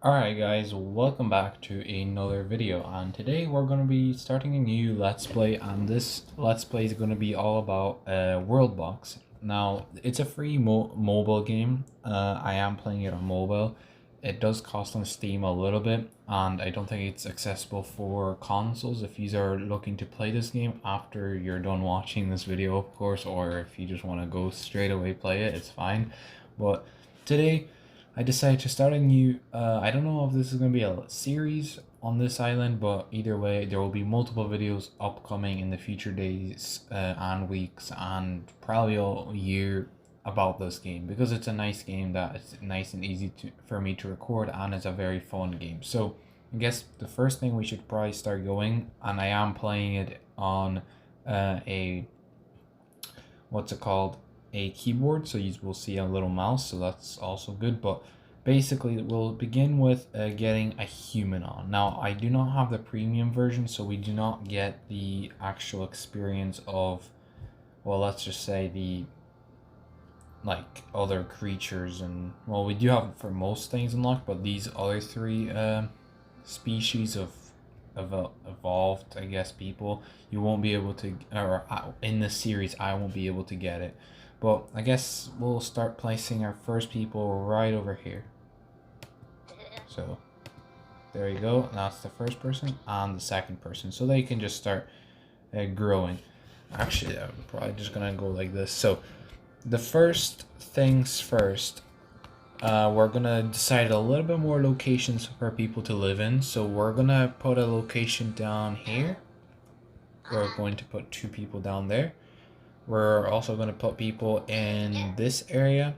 Alright guys, welcome back to another video, and today we're going to be starting a new Let's Play, and this Let's Play is going to be all about WorldBox. Now, it's a free mobile game. I am playing it on mobile. It does cost on Steam a little bit, and I don't think it's accessible for consoles if you are looking to play this game after you're done watching this video, of course, or if you just want to go straight away play it, it's fine. But today, I decided to start a new, I don't know if this is going to be a series on this island, but either way, there will be multiple videos upcoming in the future days and weeks and probably a year about this game, because it's a nice game that is nice and easy for me to record, and it's a very fun game. So I guess the first thing we should probably start going, and I am playing it on a, what's it called, a keyboard, so you will see a little mouse, so that's also good. But basically we'll begin with getting a human on. Now, I do not have the premium version, so we do not get the actual experience of, well, let's just say the like other creatures, and well, we do have for most things unlocked, but these other three species of evolved, I guess, people, you won't be able to, or in this series I won't be able to get it. But I guess we'll start placing our first people right over here. So there you go. That's the first person and the second person, so they can just start growing. Actually, I'm probably just gonna go like this. So the first things first, we're gonna decide a little bit more locations for people to live in. So we're gonna put a location down here. We're going to put 2 people down there. We're also going to put people in this area,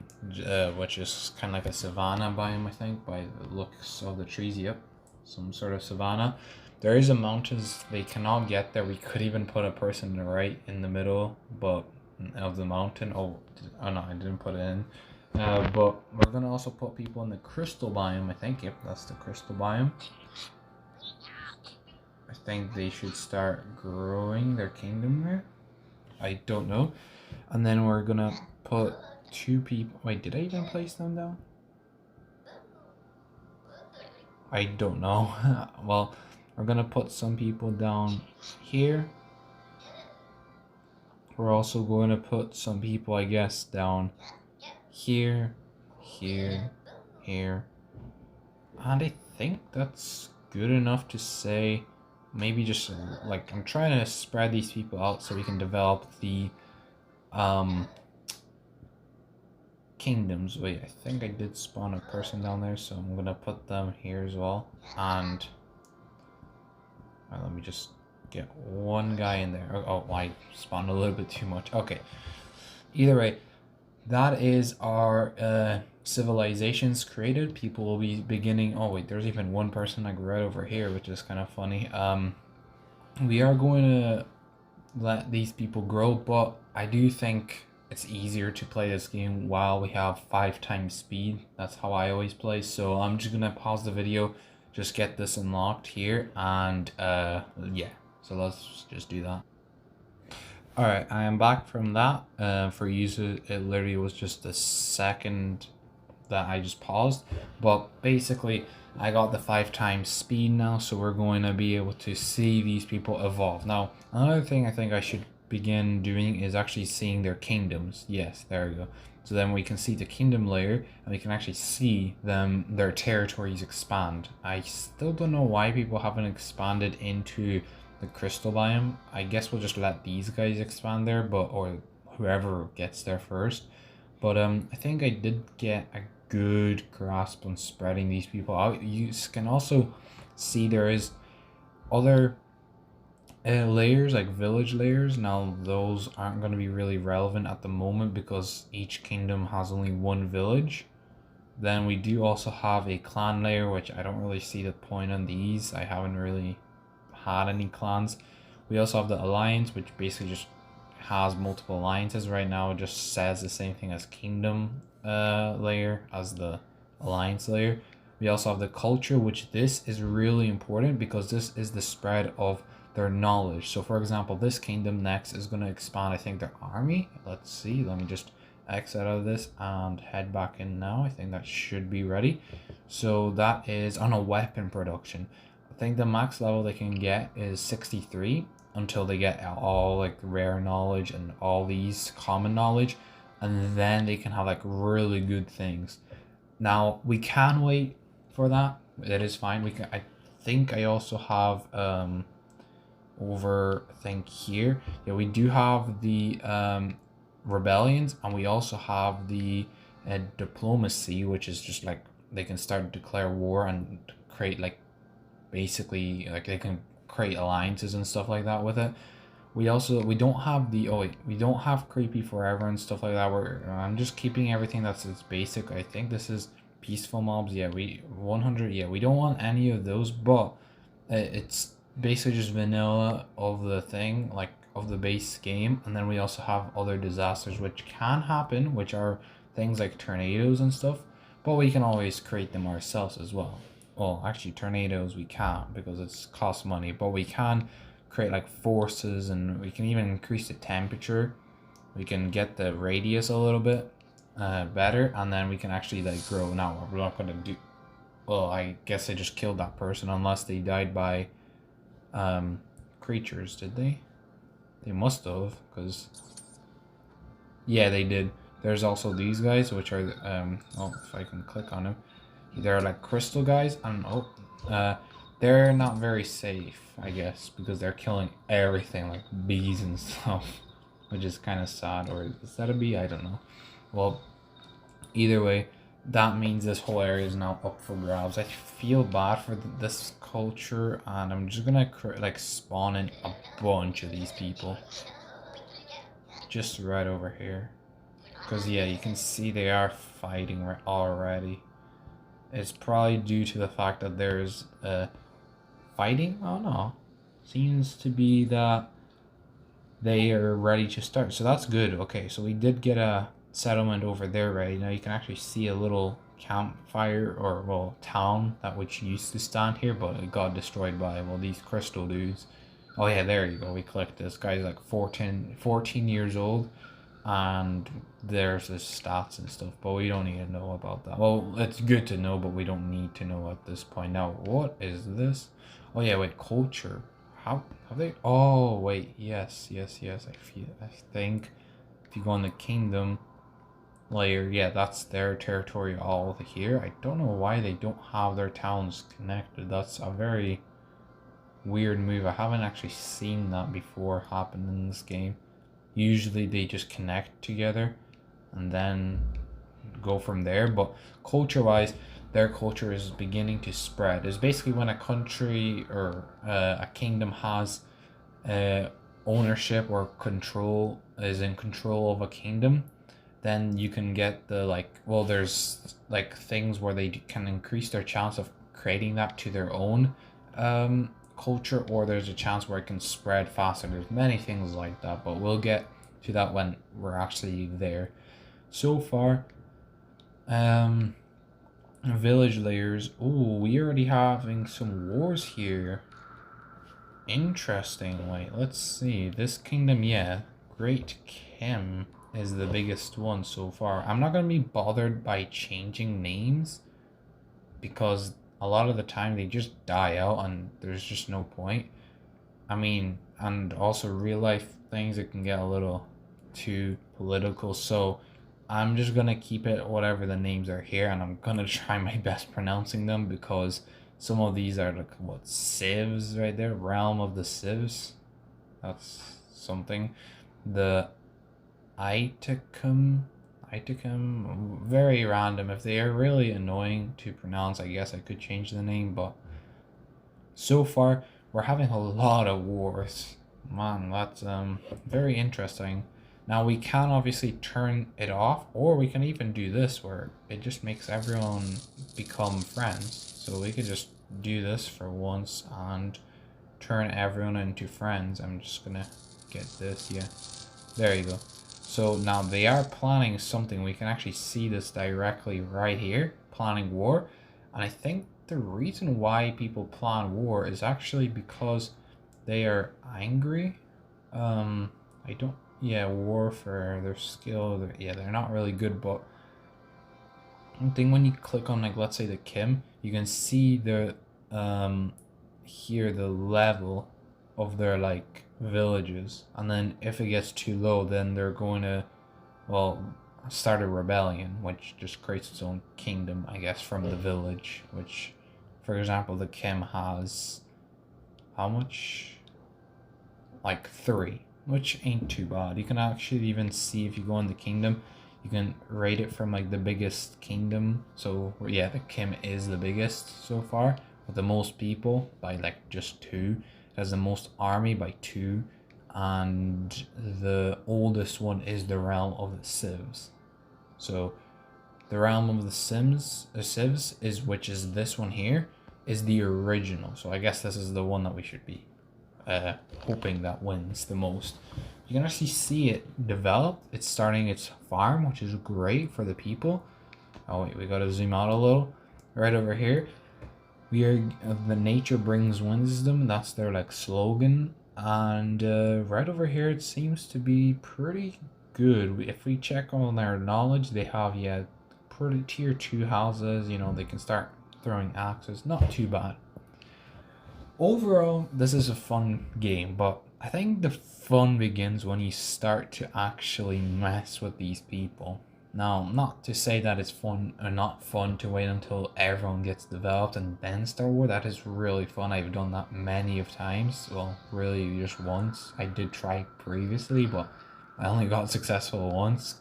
which is kind of like a savanna biome, I think, by the looks of the trees. Yep, some sort of savanna. There is a mountains they cannot get there. We could even put a person right in the middle, but of the mountain. Oh no, I didn't put it in. But we're going to also put people in the crystal biome, I think. Yep, that's the crystal biome. I think they should start growing their kingdom there. I don't know. And then we're gonna put 2 people. Wait, did I even place them down? I don't know. Well, we're gonna put some people down here. We're also going to put some people, I guess, down here, here, here. And I think that's good enough to say. Maybe just like, I'm trying to spread these people out so we can develop the kingdoms. Wait, I think I did spawn a person down there, so I'm gonna put them here as well. And let me just get one guy in there. Oh, I spawned a little bit too much. Okay, either way, that is our civilizations created. People will be beginning. Oh wait, there's even one person like right over here, which is kind of funny. We are going to let these people grow, but I do think it's easier to play this game while we have 5 times speed. That's how I always play. So I'm just gonna pause the video, just get this unlocked here, and yeah, so let's just do that. Alright, I am back from that. For you, it literally was just a second that I just paused, but basically I got the 5 times speed now, so we're going to be able to see these people evolve. Now, another thing I think I should begin doing is actually seeing their kingdoms. Yes, there we go. So then we can see the kingdom layer, and we can actually see their territories expand. I still don't know why people haven't expanded into the crystal biome. I guess we'll just let these guys expand there, or whoever gets there first. But I think I did get a good grasp on spreading these people out. You can also see there is other layers, like village layers. Now those aren't going to be really relevant at the moment because each kingdom has only 1 village. Then we do also have a clan layer, which I don't really see the point on these. I haven't really had any clans. We also have the alliance, which basically just has multiple alliances. Right now it just says the same thing as kingdom layer as the alliance layer. We also have the culture, which this is really important because this is the spread of their knowledge. So for example, this kingdom next is going to expand, I think, their army. Let's see, let me just X out of this and head back in now. I think that should be ready. So that is on a weapon production. I think the max level they can get is 63 until they get all like rare knowledge and all these common knowledge, and then they can have like really good things. Now we can wait for that. It is fine. We can. I think I also have over I think here. Yeah, we do have the rebellions, and we also have the diplomacy, which is just like they can start to declare war and create like basically like they can create alliances and stuff like that with it. We don't have the we don't have creepy forever and stuff like that. I'm just keeping everything that's its basic. I think this is peaceful mobs. Yeah, we 100. Yeah, we don't want any of those, but it's basically just vanilla of the thing, like of the base game. And then we also have other disasters which can happen, which are things like tornadoes and stuff, but we can always create them ourselves as well. Well, actually tornadoes we can't because it's cost money, but we can create like forces, and we can even increase the temperature. We can get the radius a little bit better, and then we can actually like grow. Now we're not gonna do, well, I guess I just killed that person unless they died by creatures. Did they must have, because yeah, they did. There's also these guys which are oh, if I can click on them, they're like crystal guys, and they're not very safe, I guess, because they're killing everything like bees and stuff, which is kind of sad. Or is that a bee? I don't know. Well, either way, that means this whole area is now up for grabs. I feel bad for this culture, and I'm just gonna like spawn in a bunch of these people just right over here, because yeah, you can see they are fighting already. It's probably due to the fact that there's fighting. Oh no, seems to be that they are ready to start, so that's good. Okay, so we did get a settlement over there right now. You can actually see a little campfire, or well, town that which used to stand here, but it got destroyed by, well, these crystal dudes. Oh yeah, there you go. We clicked. This guy's like 14 years old, and there's his stats and stuff, but we don't need to know about that. Well, it's good to know, but we don't need to know at this point. Now, what is this? Oh yeah, wait, culture. How have they? Oh wait, yes. I think if you go on the kingdom layer, yeah, that's their territory all here. I don't know why they don't have their towns connected. That's a very weird move. I haven't actually seen that before happen in this game. Usually they just connect together and then go from there, but culture wise, their culture is beginning to spread. It's basically when a country or a kingdom has ownership or control, is in control of a kingdom, then you can get the like, well, there's like things where they can increase their chance of creating that to their own culture, or there's a chance where it can spread faster. There's many things like that, but we'll get to that when we're actually there. So far, village layers. Oh, we already having some wars here. Interesting. Wait, let's see. This kingdom, yeah, Great Kim is the biggest one so far. I'm not gonna be bothered by changing names, because a lot of the time they just die out and there's just no point. I mean, and also real life things, it can get a little too political, so I'm just gonna keep it whatever the names are here, and I'm gonna try my best pronouncing them, because some of these are like, what, civs right there, realm of the civs, that's something. The Itacum, very random. If they are really annoying to pronounce, I guess I could change the name, but so far we're having a lot of wars. Man, that's very interesting. Now we can obviously turn it off, or we can even do this where it just makes everyone become friends. So we could just do this for once and turn everyone into friends. I'm just gonna get this, yeah. There you go. So now they are planning something. We can actually see this directly right here, planning war. And I think the reason why people plan war is actually because they are angry. I don't, yeah, warfare, their skill, yeah, they're not really good, but I think when you click on, like, let's say the Kim, you can see the here the level of their like villages, and then if it gets too low, then they're going to, well, start a rebellion, which just creates its own kingdom, I guess, from the village. Which, for example, the Kim has how much? Like 3, which ain't too bad. You can actually even see if you go in the kingdom, you can rate it from like the biggest kingdom. So yeah, the Kim is the biggest so far with the most people by like just 2. It has the most army by 2, and the oldest one is the realm of the Civs. So the realm of the Civs is, which is this one here, is the original. So I guess this is the one that we should be hoping that wins the most. You can actually see it develop. It's starting its farm, which is great for the people. Oh wait, we gotta zoom out a little. Right over here, we are the nature brings wisdom. That's their like slogan. And right over here, it seems to be pretty good. If we check on their knowledge, they have, yeah, pretty tier 2 houses. You know, they can start throwing axes. Not too bad. Overall, this is a fun game, but I think the fun begins when you start to actually mess with these people. Now, not to say that it's fun or not fun to wait until everyone gets developed and then start war. That is really fun. I've done that many of times. Well, really just once. I did try previously, but I only got successful once.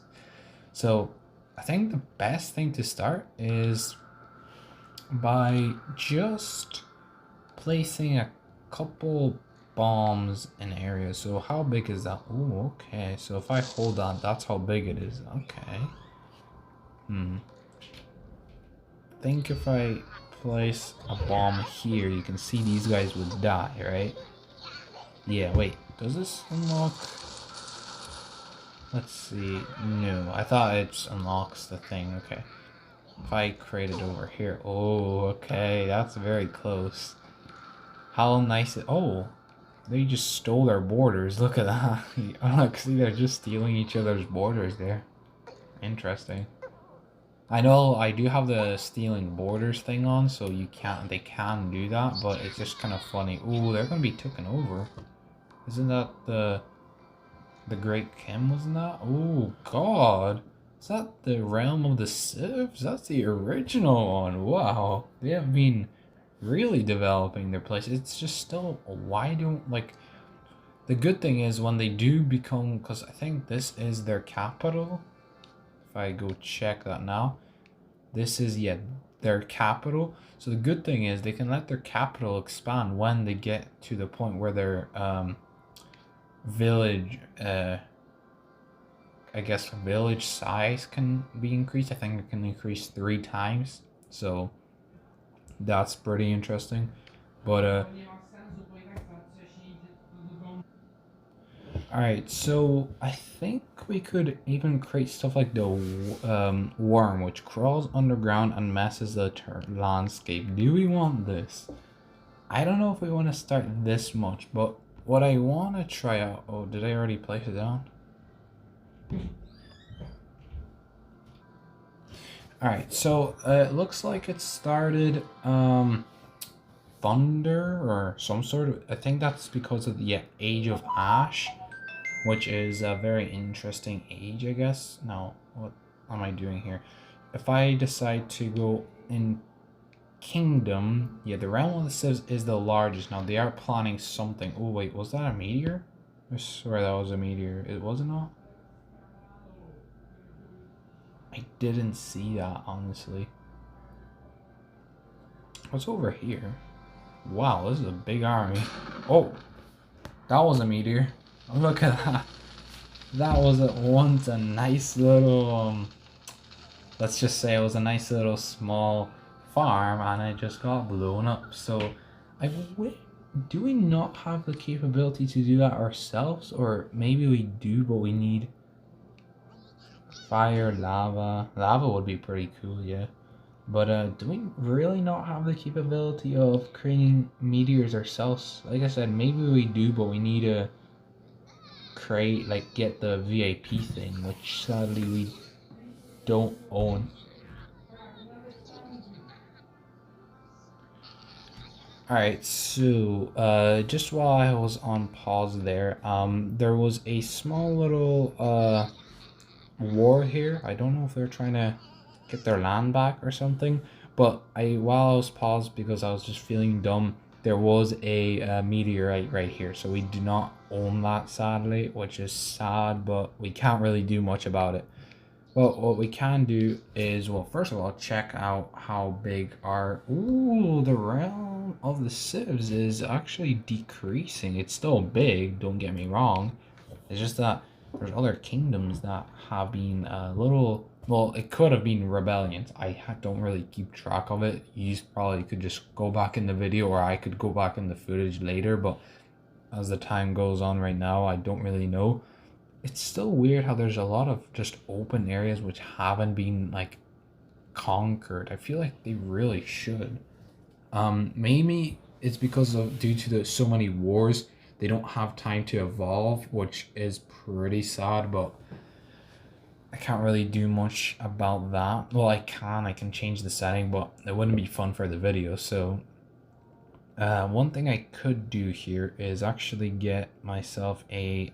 So I think the best thing to start is by just placing a couple bombs in areas. So how big is that? Oh, okay. So if I hold on, that's how big it is. Okay. Think if I place a bomb here, you can see these guys would die, right? Yeah, wait. Does this unlock? Let's see. No, I thought it unlocks the thing. Okay. If I create it over here. Oh, okay. That's very close. How nice it... Oh, they just stole their borders. Look at that. Look, see, they're just stealing each other's borders there. Interesting. I know I do have the stealing borders thing on, so they can do that, but it's just kind of funny. Ooh, they're gonna be taken over. Isn't that the Great Kim, wasn't that? Oh God. Is that the realm of the Civs? That's the original one. Wow. They have been really developing their place. It's just still, why don't, like, the good thing is when they do become, because I think this is their capital. If I go check that now, this is, yeah, their capital. So the good thing is they can let their capital expand when they get to the point where their village, I guess village size can be increased. I think it can increase 3 times. So that's pretty interesting. But alright, so I think we could even create stuff like the worm, which crawls underground and messes the landscape. Do we want this? I don't know if we want to start this much, but what I want to try out... Oh, did I already place it down? Alright, so it looks like it started thunder or some sort of... I think that's because of the Age of Ash, which is a very interesting age, I guess. Now, what am I doing here? If I decide to go in Kingdom, yeah, the realm of the Civs is the largest. Now, they are planning something. Oh, wait, was that a meteor? I swear that was a meteor. It wasn't all? I didn't see that, honestly. What's over here? Wow, this is a big army. Oh, that was a meteor. Look at that. That was at once a nice little, let's just say it was a nice little small farm, and it just got blown up. So, do we not have the capability to do that ourselves? Or maybe we do, but we need fire, lava. Lava would be pretty cool, yeah. But do we really not have the capability of creating meteors ourselves? Like I said, maybe we do, but we need to create, like, get the VIP thing, which sadly we don't own. Alright, so just while I was on pause there, there was a small little war here. I don't know if they're trying to get their land back or something, but while I was paused because I was just feeling dumb, there was a meteorite right here, so we do not own that sadly, which is sad, but we can't really do much about it. Well, what we can do is, well, first of all, check out how big our... Ooh, the realm of the civs is actually decreasing. It's still big, don't get me wrong. It's just that there's other kingdoms that have been a little... Well, it could have been rebellions. I don't really keep track of it. You probably could just go back in the video, or I could go back in the footage later, but as the time goes on right now, I don't really know. It's still weird how there's a lot of just open areas which haven't been like conquered. I feel like they really should. Maybe it's because of due to the so many wars, they don't have time to evolve, which is pretty sad, but I can't really do much about that. Well, I can change the setting, but it wouldn't be fun for the video. So one thing I could do here is actually get myself a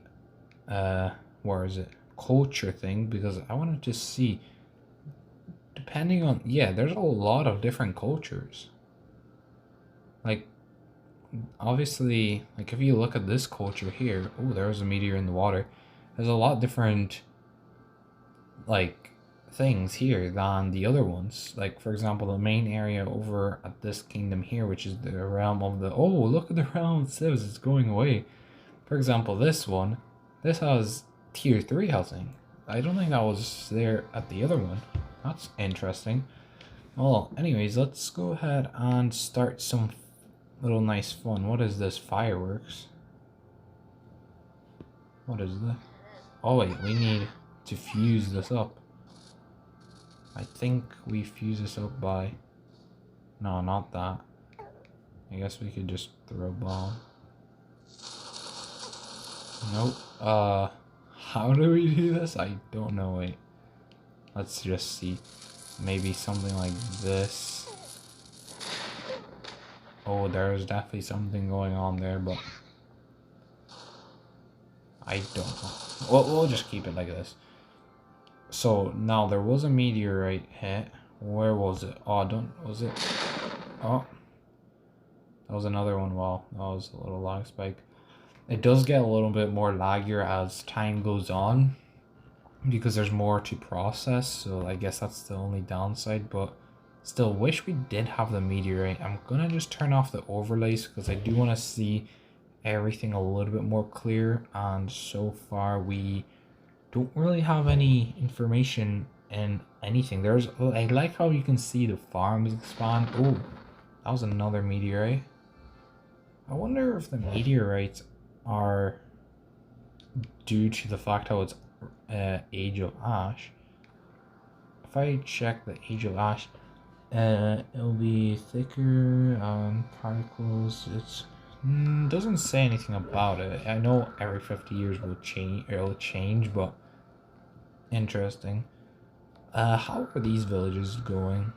where is it, culture thing, because I wanted to see, depending on, yeah, there's a lot of different cultures. Like, obviously, like if you look at this culture here, oh, there's a meteor in the water. There's a lot different like things here than the other ones. Like, for example, the main area over at this kingdom here, which is the realm of the, oh, look at the realm of civs, it's going away. For example, this one, this has tier 3 housing. I don't think that was there at the other one. That's interesting. Well, anyways, let's go ahead and start some little nice fun. What is this? Fireworks. What is this? Oh wait, we need to fuse this up. I think we fuse this up by... No, not that. I guess we could just throw a bomb. Nope. How do we do this? I don't know. Wait. Let's just see. Maybe something like this. Oh, there's definitely something going on there, but I don't know. We'll just keep it like this. So now there was a meteorite hit. Where was it? Oh, was it? Oh, that was another one. Wow, that was a little lag spike. It does get a little bit more laggier as time goes on, because there's more to process, so I guess that's the only downside, but still wish we did have the meteorite. I'm gonna just turn off the overlays because I do want to see everything a little bit more clear, and so far we don't really have any information in anything. I like how you can see the farms expand. Oh, that was another meteorite. I wonder if the meteorites are due to the fact how it's Age of Ash. If I check the Age of Ash, it'll be thicker particles. It's doesn't say anything about it. I know every 50 years it'll change, but interesting. How are these villages going?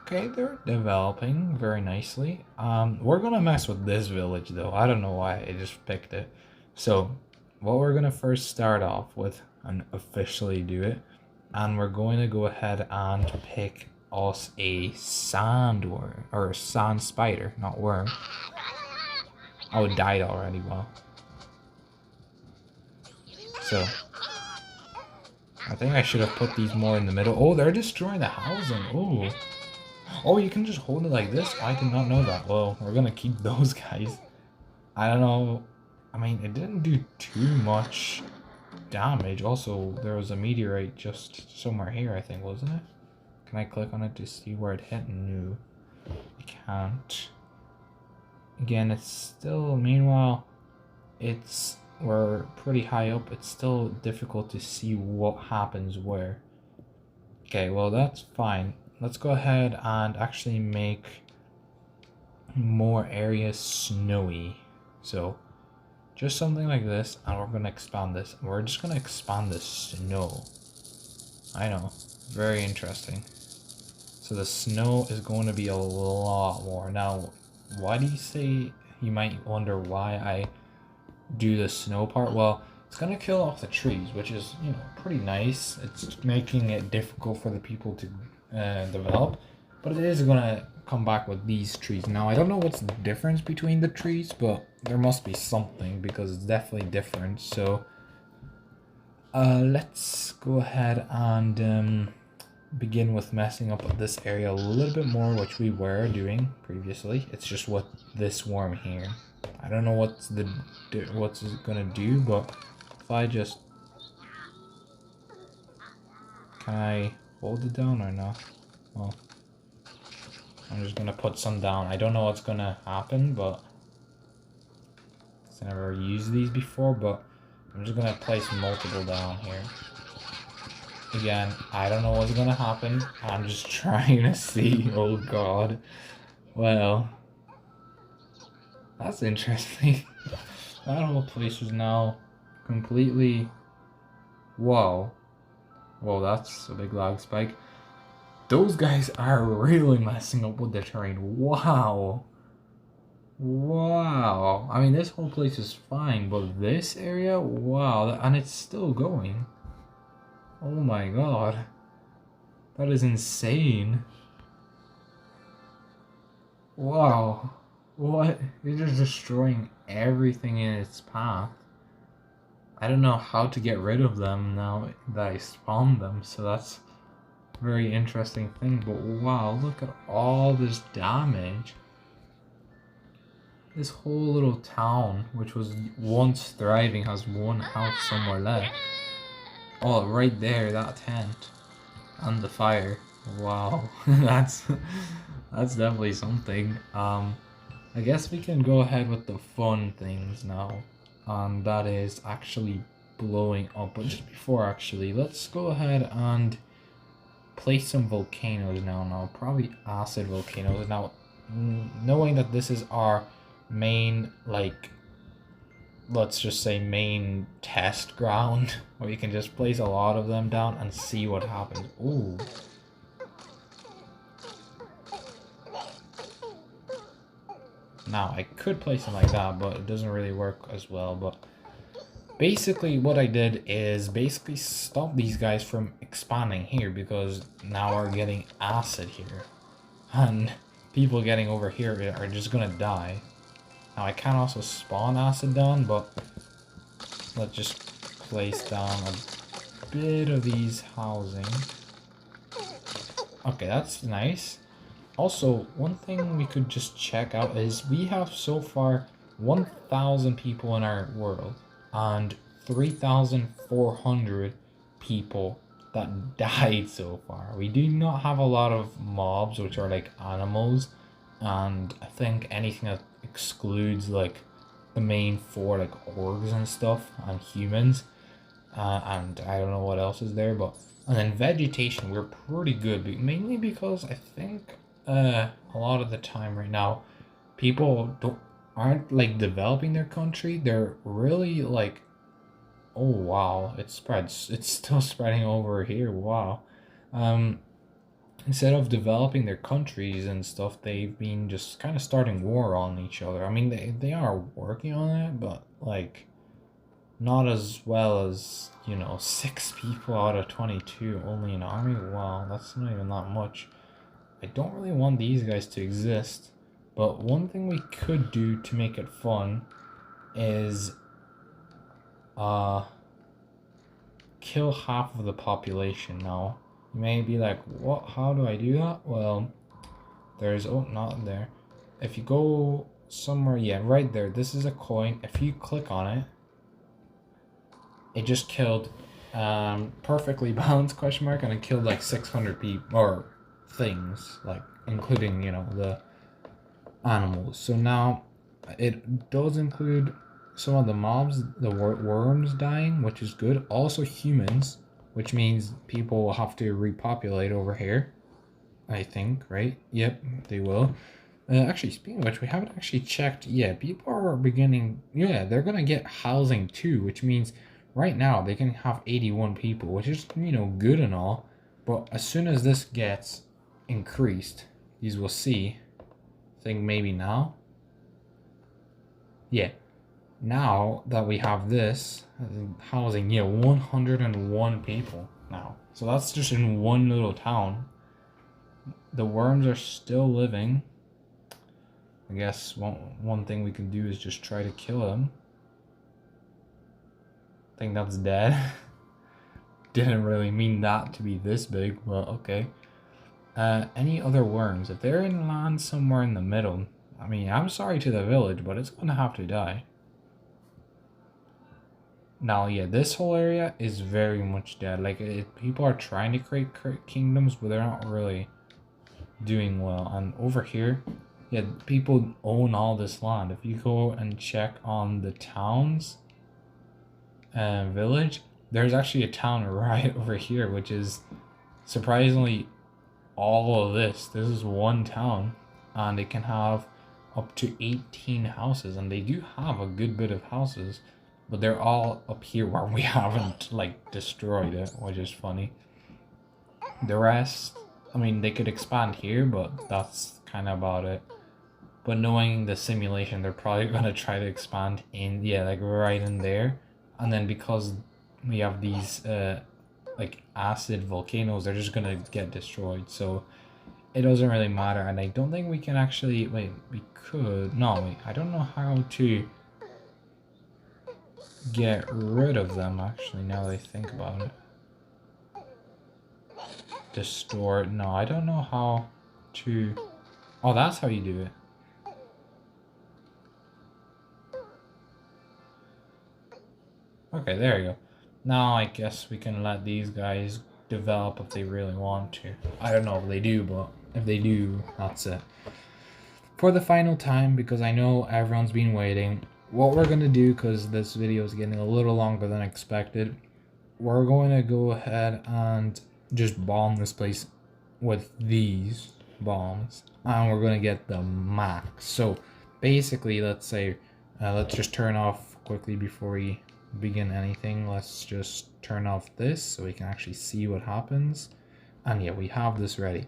Okay, they're developing very nicely. We're gonna mess with this village though. I don't know why I just picked it. So what we're gonna first start off with and officially do it, and we're going to go ahead and pick us a sand worm, or a sand spider, not worm. Oh, it died already. Wow. So I think I should have put these more in the middle. Oh, they're destroying the housing. Oh, you can just hold it like this? I did not know that. Well, we're gonna keep those guys. I don't know. I mean, it didn't do too much damage. Also, there was a meteorite just somewhere here, I think, wasn't it? Can I click on it to see where it hit? No, I can't. Again, it's still, meanwhile, we're pretty high up. It's still difficult to see what happens where. Okay, well, that's fine. Let's go ahead and actually make more areas snowy. So just something like this, and we're gonna expand this. We're just gonna expand the snow. I know, very interesting. So the snow is going to be a lot more. Now, why do you say, you might wonder why I do the snow part? Well, it's gonna kill off the trees, which is, you know, pretty nice. It's making it difficult for the people to develop, but it is gonna come back with these trees. Now, I don't know what's the difference between the trees, but there must be something because it's definitely different. So let's go ahead and begin with messing up this area a little bit more, which we were doing previously. It's just with this worm here. I don't know what's it gonna do, but if I just, can I hold it down or not? Well, I'm just gonna put some down. I don't know what's gonna happen, but I've never used these before, but I'm just gonna place multiple down here. Again, I don't know what's gonna happen. I'm just trying to see. Oh god. Well, that's interesting. That whole place is now completely... Whoa. Whoa, that's a big lag spike. Those guys are really messing up with the terrain. Wow. Wow. I mean, this whole place is fine, but this area? Wow. And it's still going. Oh my god. That is insane. Wow. What? They're just destroying everything in its path. I don't know how to get rid of them now that I spawned them, so that's a very interesting thing. But wow, look at all this damage. This whole little town, which was once thriving, has one house somewhere left. Oh, right there, that tent. And the fire. Wow. that's definitely something. I guess we can go ahead with the fun things now. That is actually blowing up. But just before, actually, let's go ahead and place some volcanoes now. Probably acid volcanoes. Now, knowing that this is our main, like, let's just say main test ground, where you can just place a lot of them down and see what happens. Ooh. Now, I could place them like that, but it doesn't really work as well. But basically what I did is basically stop these guys from expanding here, because now we're getting acid here. And people getting over here are just gonna die. Now, I can also spawn acid down, but let's just place down a bit of these housing. Okay, that's nice. Also, one thing we could just check out is we have so far 1,000 people in our world and 3,400 people that died so far. We do not have a lot of mobs, which are like animals, and I think anything that excludes like the main four, like orcs and stuff, and humans, and I don't know what else is there, but and then vegetation we're pretty good, mainly because I think a lot of the time right now people aren't like developing their country. They're really like, oh wow, it spreads, it's still spreading over here. Wow. Instead of developing their countries and stuff, they've been just kind of starting war on each other. I mean, they are working on it, but like not as well as, you know, 6 people out of 22 only in army. Wow, that's not even that much. I don't really want these guys to exist, but one thing we could do to make it fun is kill half of the population. Now, you may be like, what? How do I do that? Well, there's, oh, not there. If you go somewhere, yeah, right there, this is a coin. If you click on it, it just killed perfectly balanced question mark, and it killed like 600 people or things, like including, you know, the animals. So now it does include some of the mobs, the worms dying, which is good. Also humans, which means people will have to repopulate over here, I think, right? Yep, they will. Actually, speaking of which, we haven't actually checked. Yeah, people are beginning. Yeah, they're gonna get housing too, which means right now they can have 81 people, which is good and all. But as soon as this gets increased, you will see. I think maybe now. Yeah, now that we have this housing, 101 people now. So that's just in one little town. The worms are still living. I guess one thing we can do is just try to kill them. I think that's dead. Didn't really mean that to be this big, but okay. Any other worms? If they're in land somewhere in the middle, I mean, I'm sorry to the village, but it's gonna have to die. Now, yeah, this whole area is very much dead. Like, people are trying to create kingdoms, but they're not really doing well. And over here, yeah, people own all this land. If you go and check on the towns and village, there's actually a town right over here, which is surprisingly all of this. This is one town, and it can have up to 18 houses, and they do have a good bit of houses, but they're all up here where we haven't like destroyed it, which is funny. The rest, I mean, they could expand here, but that's kind of about it. But knowing the simulation, they're probably gonna try to expand in, yeah, like right in there. And then because we have these like acid volcanoes, they're just gonna get destroyed. So it doesn't really matter. And I don't think we can actually, wait, we could, no, wait, I don't know how to get rid of them actually, now that I think about it. Distort, no, I don't know how to, oh, that's how you do it. Okay, there you go. Now I guess we can let these guys develop if they really want to. I don't know if they do, but if they do, that's it. For the final time, because I know everyone's been waiting, what we're going to do, because this video is getting a little longer than expected, we're going to go ahead and just bomb this place with these bombs. And we're going to get the max. So basically, let's say, let's just turn off quickly before we begin anything. Let's just turn off this so we can actually see what happens. And yeah, we have this ready.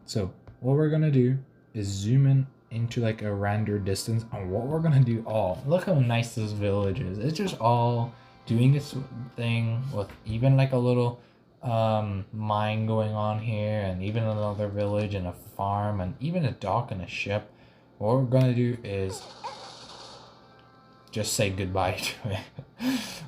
So what we're gonna do is zoom in into like a render distance, and what we're gonna do, oh, look how nice this village is. It's just all doing its thing with even like a little mine going on here, and even another village and a farm and even a dock and a ship. What we're gonna do is just say goodbye to it.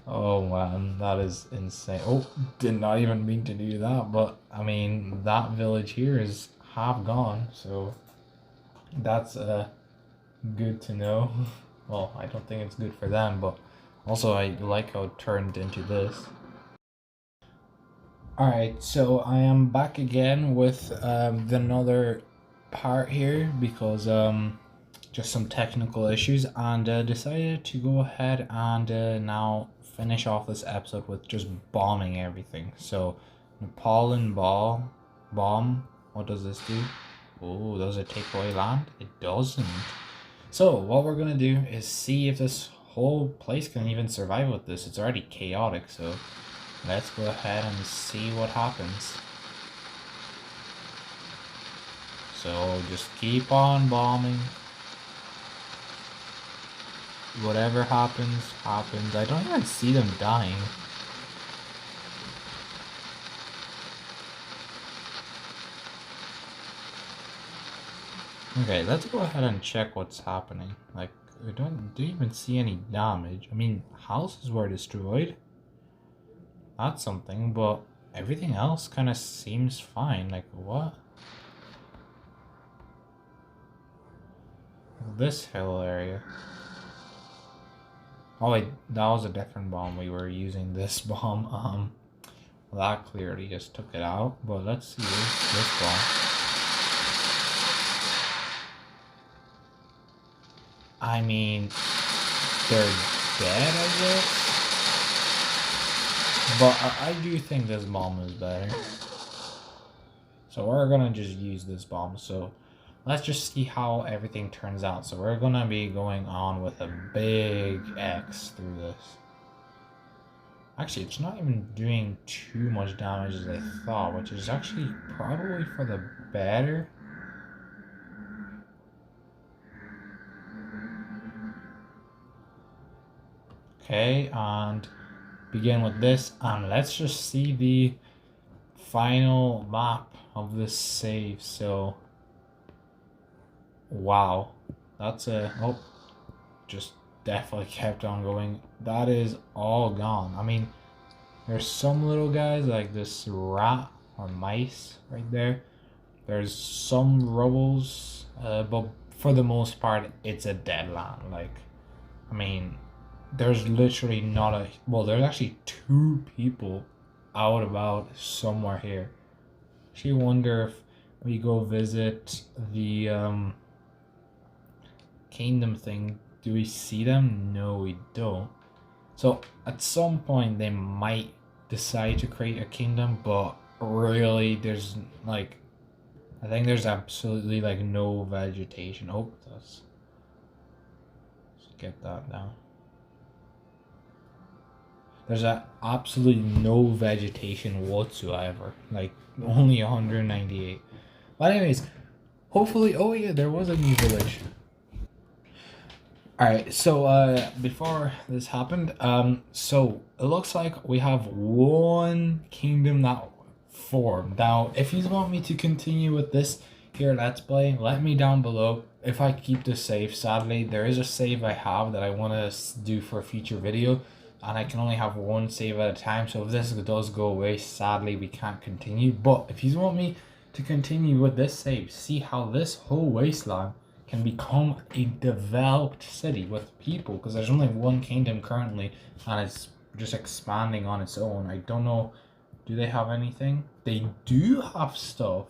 Oh man, that is insane. Oh, did not even mean to do that, but I mean, that village here is half gone, so that's good to know. Well, I don't think it's good for them, but also I like how it turned into this. Alright, so I am back again with another part here because just some technical issues, and decided to go ahead and now finish off this episode with just bombing everything. So Nepal bomb, what does this do? Oh, does it take away land? It doesn't. So what we're gonna do is see if this whole place can even survive with this. It's already chaotic, so let's go ahead and see what happens. So just keep on bombing. Whatever happens, happens. I don't even see them dying. Okay, let's go ahead and check what's happening. Like, I don't even see any damage. I mean, houses were destroyed. That's something, but everything else kind of seems fine. Like, what? This hill area. Oh wait, that was a different bomb. We were using this bomb. That clearly just took it out. But let's see this bomb. I mean, they're dead, I guess. But I do think this bomb is better. So we're gonna just use this bomb. So let's just see how everything turns out. So we're gonna be going on with a big X through this. Actually, it's not even doing too much damage as I thought, which is actually probably for the better. Okay, and begin with this, and let's just see the final map of this save. So, wow, that's a, oh, just definitely kept on going. That is all gone. I mean, there's some little guys like this rat or mice right there. There's some rubbles, but for the most part, it's a dead land. Like, I mean, there's literally not a, well, there's actually two people out about somewhere here. She wonder if we go visit the kingdom thing, do we see them? No, we don't. So at some point they might decide to create a kingdom, but really there's like, I think there's absolutely like no vegetation. Oh, let's get that down. There's absolutely no vegetation whatsoever. Like only 198. But anyways, hopefully, oh yeah, there was a new village. Alright, so before this happened, so it looks like we have one kingdom that formed. Now, if you want me to continue with this here Let's Play, let me down below if I keep the save. Sadly, there is a save I have that I want to do for a future video, and I can only have one save at a time, so if this does go away, sadly we can't continue. But if you want me to continue with this save, see how this whole wasteland can become a developed city with people, because there's only one kingdom currently and it's just expanding on its own. I don't know, do they have anything? They do have stuff,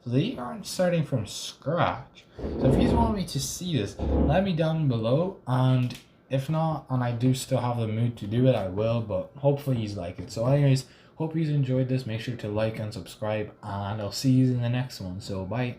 so they aren't starting from scratch. So if you want me to see this, let me down below, and if not, and I do still have the mood to do it, I will, but hopefully you like it. So anyways, hope you enjoyed this. Make sure to like and subscribe, and I'll see you in the next one. So bye.